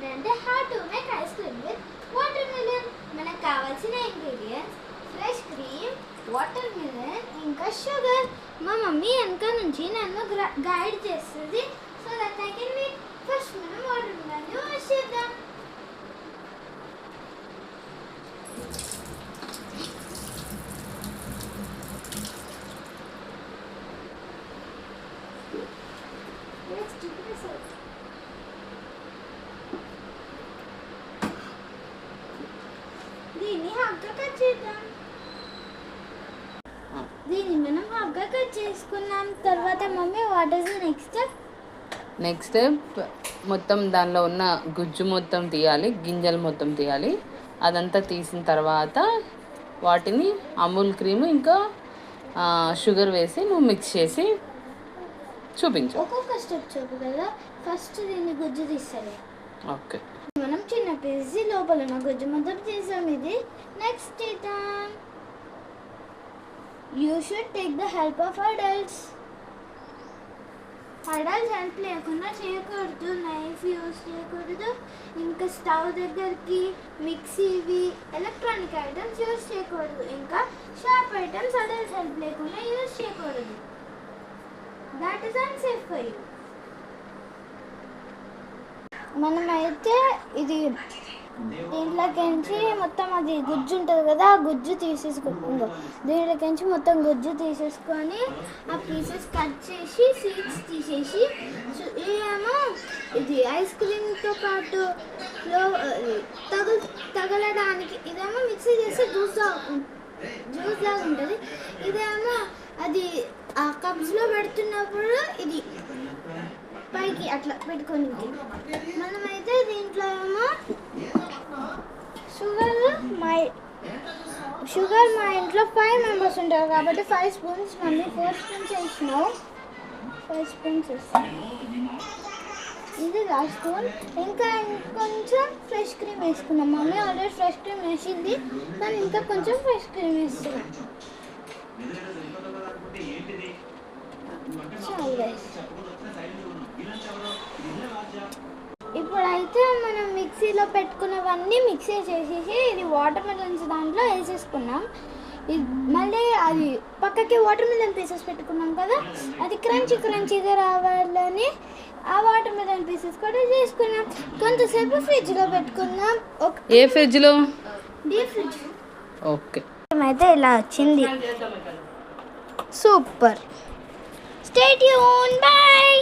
ఏంటంటే how to make ice cream with water melon. మనకు కావాల్సిన ingredients fresh cream, water melon, ఇంకా sugar. మా మమ్మీ వెనక నుంచి నన్ను గైడ్ చేస్తుంది so that I can make. First మనం వాటర్ మిలన్ని వాష్ చేద్దాం. దీన్ని హాఫ్గా కట్ చేద్దాం. దీన్ని మనం హాఫ్గా కట్ చేసుకున్నాం. తర్వాత mummy what is the next step మొత్తం దానిలో ఉన్న గుజ్జు మొత్తం తీయాలి, గింజలు మొత్తం తీయాలి. అదంతా తీసిన తర్వాత వాటిని అమూల్ క్రీమ్ ఇంకా షుగర్ వేసి నువ్వు మిక్స్ చేసి చూపించు. ఒక్కొక్క స్టెప్ చూపు కదా. ఫస్ట్ దీన్ని గుజ్జు తీస్తాను. ఓకే, మనం చిన్న పీస్ లోపల ఉన్న గుజ్జు మొత్తం తీసాం. ఇది నెక్స్ట్ చేద్దాం. You should take the help of adults. Adults help లేకుండా చేయకూడదు. నైఫ్ యూస్ చేయకూడదు. ఇంకా స్టవ్ దగ్గరికి మిక్సీవి ఎలక్ట్రానిక్ ఐటమ్స్ యూస్ చేయకూడదు. ఇంకా షార్ప్ ఐటమ్స్ అడల్ట్స్ హెల్ప్ లేకుండా యూస్ చేయకూడదు. That is unsafe for you. మనమైతే ఇది దీంట్లోకించి మొత్తం అది గుజ్జు ఉంటుంది కదా, ఆ గుజ్జు తీసేసుకుంటుందో దీంట్లోకించి మొత్తం గుజ్జు తీసేసుకొని ఆ పీసెస్ కట్ చేసి సీడ్స్ తీసేసి ఏమో ఇది ఐస్ క్రీమ్తో పాటు తగలడానికి ఇదేమో మిక్సీ చేసి జ్యూస్ లాగా ఉంటుంది. ఇదేమో అది ఆ కప్స్లో పెడుతున్నప్పుడు ఇది పైకి అట్లా పెట్టుకొని మనమైతే దీంట్లో ఏమో షుగర్ మా ఇంట్లో 5 మెంబర్స్ ఉంటారు కాబట్టి 5 స్పూన్స్, మమ్మీ 4 స్పూన్స్ వేసినావు. 5 స్పూన్స్ వేస్తాను. ఇది లాస్ట్ స్పూన్. ఇంకా కొంచెం ఫ్రెష్ క్రీమ్ వేసుకున్నాం. మమ్మీ ఆల్రెడీ ఫ్రెష్ క్రీమ్ వేసింది కానీ ఇంకా కొంచెం ఫ్రెష్ క్రీమ్ వేస్తున్నాం. ఇప్పుడైతే మనం మిక్సీలో పెట్టుకున్నవన్నీ మిక్సీ చేసేసి ఇది వాటర్ మిలన్స్ దాంట్లో వేసేసుకున్నాం. మళ్ళీ అది పక్కకి వాటర్ మిలన్ పీసెస్ పెట్టుకున్నాం కదా, అది క్రంచీగా రావాలని ఆ వాటర్ మిలన్ పీసెస్ కూడా చేసుకున్నాం. కొంతసేపు ఫ్రిడ్జ్లో పెట్టుకున్నాం. ఏ ఫ్రిడ్జ్లో? Deep fridge. ఓకే, అయితే ఇలా వచ్చింది. సూపర్. Stay tuned. Bye.